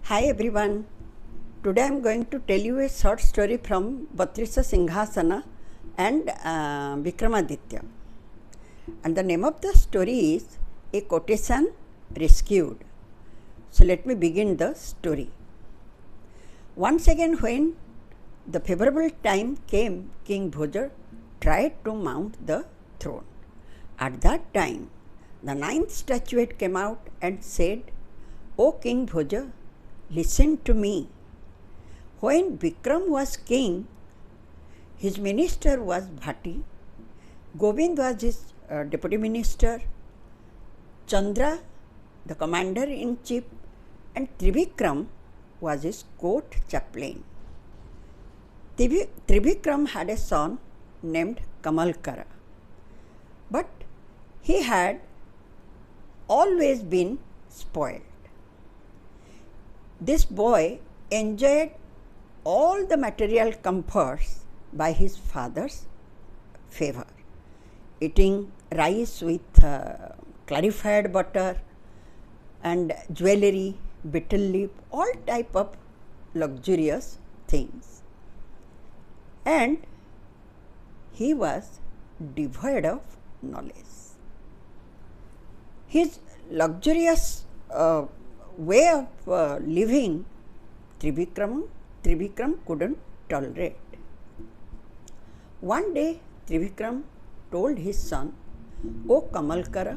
Hi everyone. Today I am going to tell you a short story from Vatrisha Simhasana and Vikramaditya. And the name of the story is A Courtesan Rescued. So let me begin the story. Once again, when the favorable time came, King Bhoja tried to mount the throne. At that time, the ninth statuette came out and said, "O King Bhoja, listen to me. When Vikram was king, his minister was Bhati, Govind was his deputy minister, Chandra, the commander-in-chief, and Trivikram was his court chaplain. Trivikram had a son named Kamalkara, but he had always been spoiled. This boy enjoyed all the material comforts by his father's favor, eating rice with clarified butter and jewelry, betel leaf, all type of luxurious things. And he was devoid of knowledge. His luxurious way of living, Trivikram couldn't tolerate. One day, Trivikram told his son, "O Kamalkara,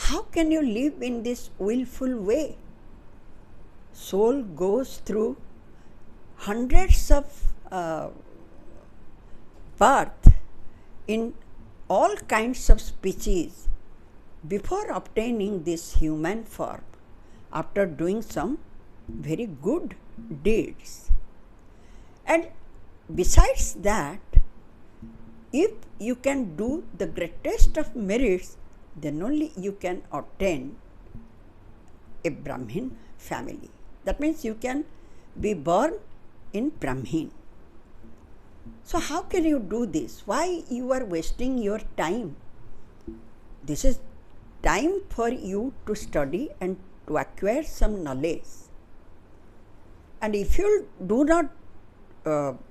how can you live in this willful way? Soul goes through hundreds of birth in all kinds of species before obtaining this human form, after doing some very good deeds. And besides that, if you can do the greatest of merits, then only you can obtain a Brahmin family. That means you can be born in Brahmin. So how can you do this? Why you are wasting your time? This is time for you to study and to acquire some knowledge. And if you do not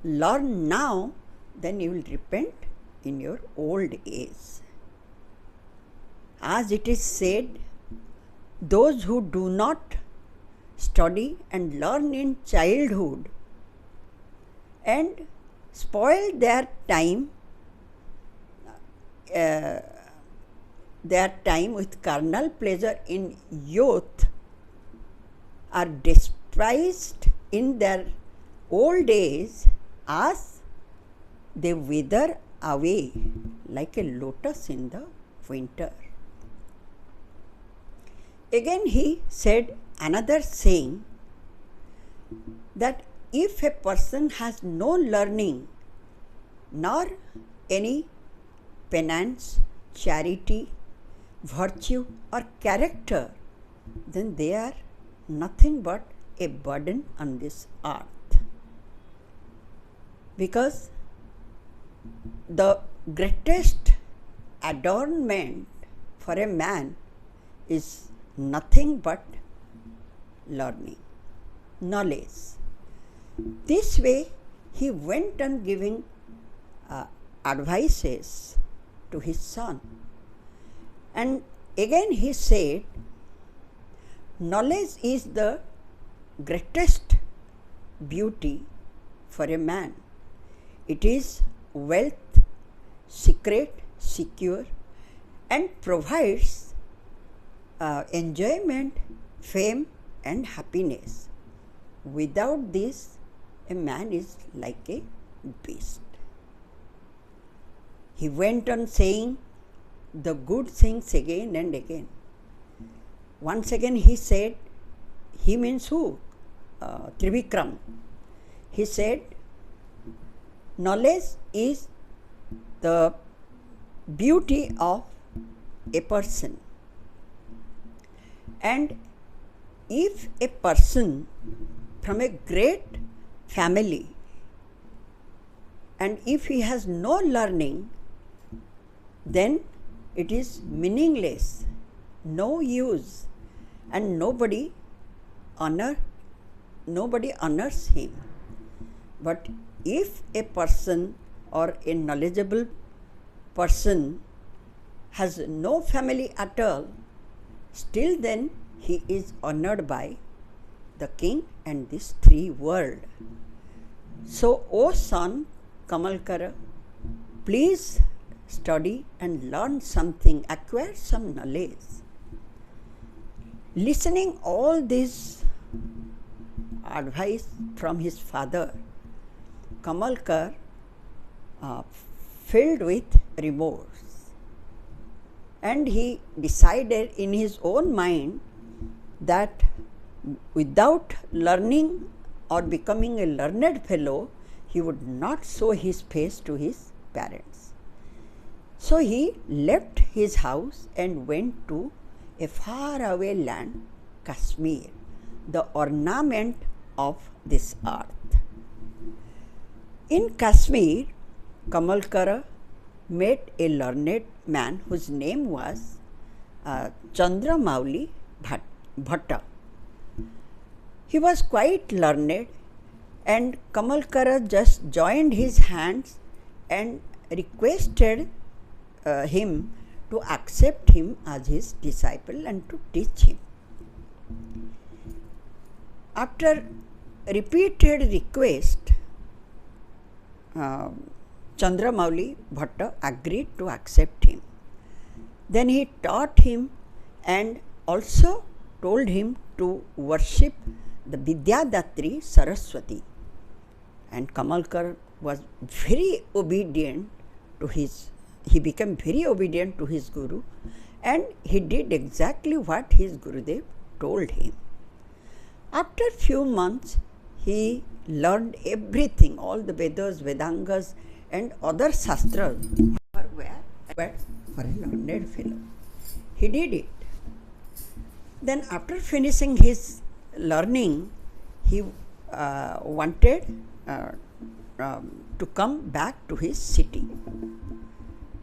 learn now, then you will repent in your old age. As it is said, those who do not study and learn in childhood and spoil their time with carnal pleasure in youth are despised in their old age as they wither away like a lotus in the winter." Again he said another saying, that if a person has no learning nor any penance, charity, virtue or character, then they are nothing but a burden on this earth. Because the greatest adornment for a man is nothing but learning, knowledge. This way he went on giving advices to his son. And again he said, knowledge is the greatest beauty for a man. It is wealth, secret, secure, and provides enjoyment, fame, and happiness. Without this, a man is like a beast. He went on saying the good things again and again. Once again he said, he means who? Trivikram. He said, knowledge is the beauty of a person. And if a person from a great family, and if he has no learning, then it is meaningless, no use, and nobody honor nobody honors him. But if a person or a knowledgeable person has no family at all, still then he is honored by the king and this three world. So, O son Kamalkara, please study and learn something, acquire some knowledge. Listening all this advice from his father, Kamalkar filled with remorse, and he decided in his own mind that without learning or becoming a learned fellow, he would not show his face to his parents. So he left his house and went to a faraway land, Kashmir, the ornament of this earth. In Kashmir, Kamalkara met a learned man whose name was Chandramauli Bhatta. He was quite learned, and Kamalkara just joined his hands and requested him to accept him as his disciple and to teach him. After repeated request, Chandramauli Bhatta agreed to accept him. Then he taught him and also told him to worship the Vidyadatri Saraswati. And Kamalkar was very obedient to he became very obedient to his Guru, and he did exactly what his Gurudev told him. After few months, he learned everything, all the Vedas, Vedangas and other Shastras were for a learned fellow. He did it. Then after finishing his learning, he wanted to come back to his city.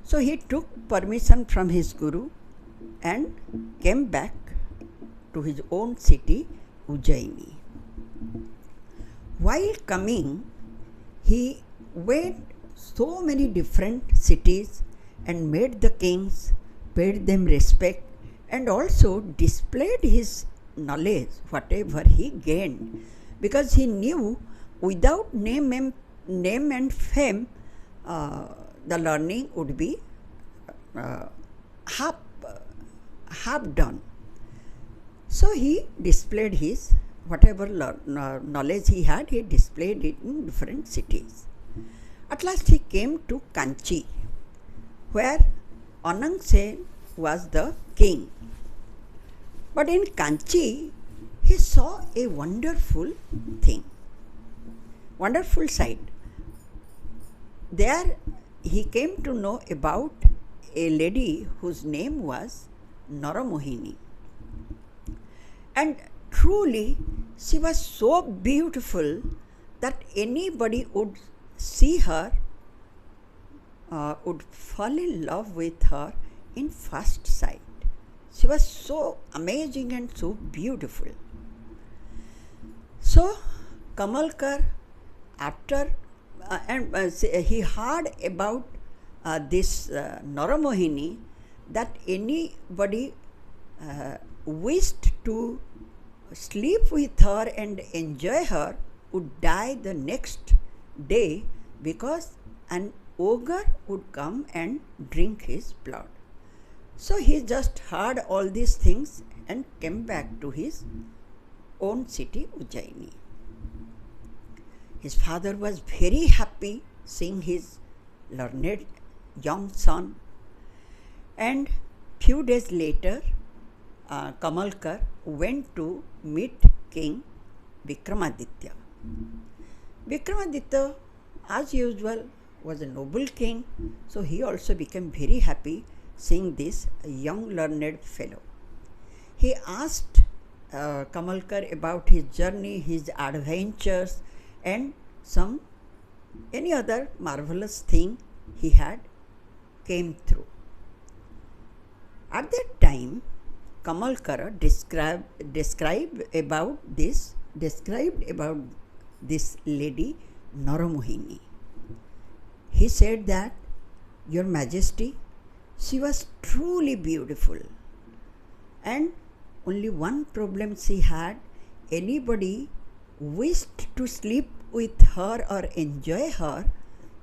So he took permission from his Guru and came back to his own city, Ujjaini. While coming, he went so many different cities and met the kings, paid them respect, and also displayed his knowledge, whatever he gained, because he knew without name and fame, the learning would be half done. So he displayed his whatever knowledge he had, he displayed it in different cities. At last he came to Kanchi, where Anang Sen was the king. But in Kanchi, he saw a wonderful thing, wonderful sight. There he came to know about a lady whose name was Naramohini. And truly, she was so beautiful that anybody would see her, would fall in love with her in first sight. She was so amazing and so beautiful. So Kamalkar, after he heard about this Naramohini, that anybody wished to sleep with her and enjoy her would die the next day, because an ogre would come and drink his blood. So he just heard all these things and came back to his own city, Ujjaini. His father was very happy seeing his learned young son, and few days later Kamalkar went to meet King Vikramaditya. Vikramaditya, as usual, was a noble king, so he also became very happy seeing this young learned fellow. He asked Kamalkar about his journey, his adventures, and any other marvelous thing he had came through. At that time, Kamalkara described about this described about this lady Naramohini. He said that, Your Majesty, she was truly beautiful, and only one problem she had: anybody wished to sleep with her or enjoy her,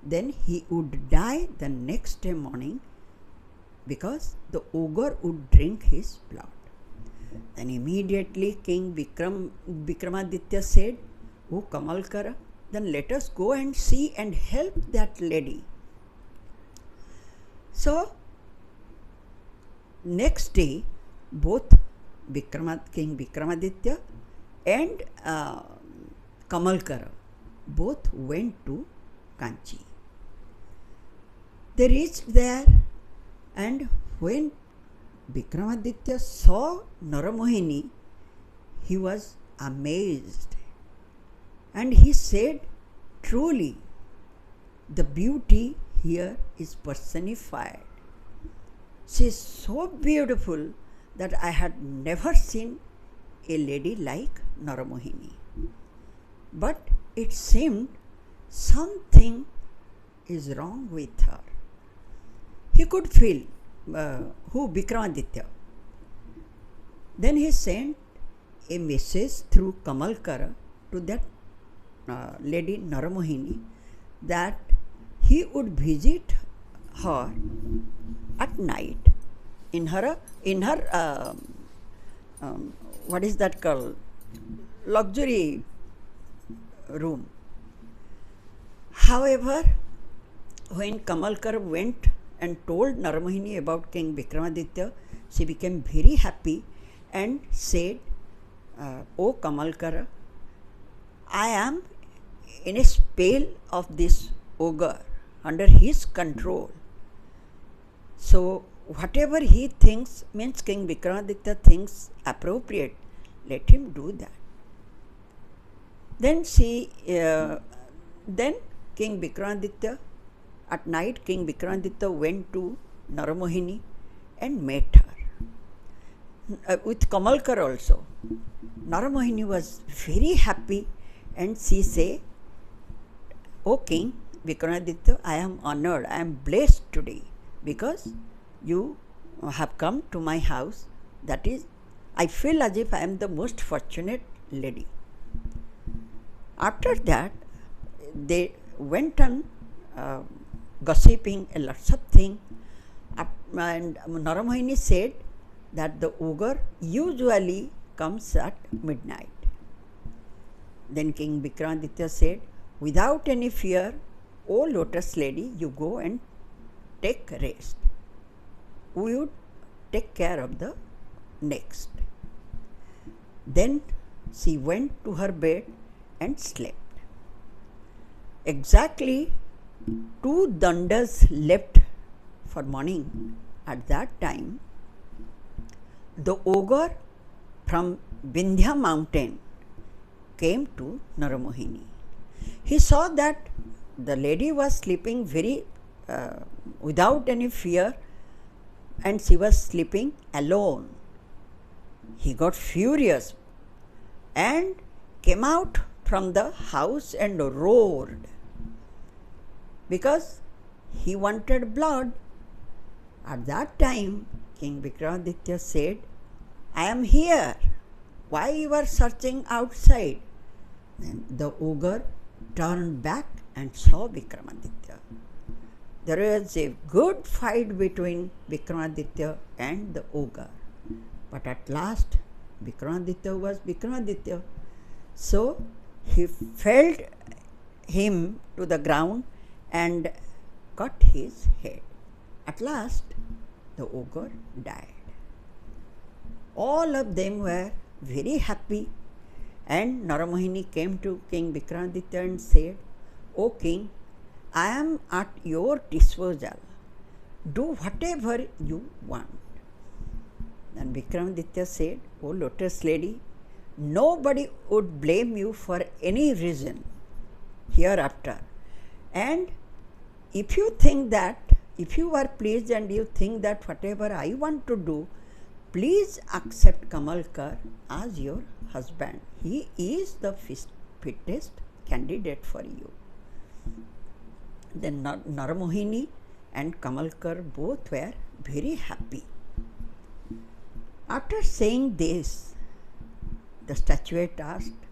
then he would die the next day morning, because the ogre would drink his blood. Then immediately King Vikramaditya said, O Kamalkara, then let us go and see and help that lady. So, next day, both King Vikramaditya and Kamalkara both went to Kanchi. They reached there, and when Vikramaditya saw Naramohini, he was amazed, and he said, Truly, the beauty here is personified. She is so beautiful that I had never seen a lady like Naramohini. But it seemed something is wrong with her. He could feel Vikramaditya. Then he sent a message through Kamalkara to that lady Naramohini that he would visit her at night in her what is that called, luxury room. However, when Kamalkar went and told Naramohini about King Vikramaditya, she became very happy and said, O Kamalkara, I am in a spell of this ogre, under his control. So whatever he thinks, means King Vikramaditya thinks appropriate, let him do that. Then King Vikramaditya, at night King Vikramaditya went to Naramohini and met her. With Kamalkar also. Naramohini was very happy, and she said, O King Vikramaditya, I am honored, I am blessed today, because you have come to my house. That is, I feel as if I am the most fortunate lady. After that, they went on gossiping a lots of things, and Naramohini said that the ogre usually comes at midnight. Then King Vikramaditya said, without any fear, O lotus lady, you go and take rest. We would take care of the next. Then she went to her bed and slept. Exactly 2 dandas left for morning. At that time, the ogre from Vindhya mountain came to Naramohini. He saw that the lady was sleeping very without any fear, and she was sleeping alone. He got furious and came out from the house and roared, because he wanted blood. At that time, King Vikramaditya said, I am here. Why you are searching outside? Then the ogre turned back and saw Vikramaditya. There was a good fight between Vikramaditya and the ogre. But at last, Vikramaditya was Vikramaditya. So he felled him to the ground and cut his head. At last, the ogre died. All of them were very happy, and Naramohini came to King Vikramaditya and said, O King, I am at your disposal. Do whatever you want. Then Vikramaditya said, O lotus lady, nobody would blame you for any reason hereafter. And if you think that, if you are pleased and you think that whatever I want to do, please accept Kamalkar as your husband. He is the fittest candidate for you. Then Naramohini and Kamalkar both were very happy. After saying this, the statuette asked,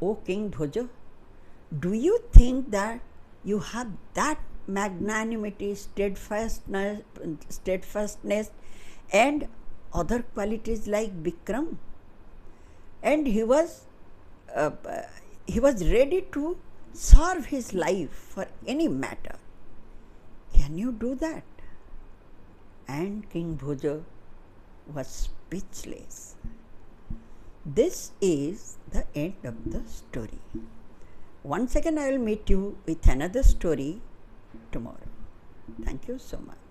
"O King Bhoja, do you think that you have that magnanimity, steadfastness and other qualities like Vikram?" And he was ready to serve his life for any matter. Can you do that? And King Bhoja was speechless. This is the end of the story. Once again, I will meet you with another story tomorrow. Thank you so much.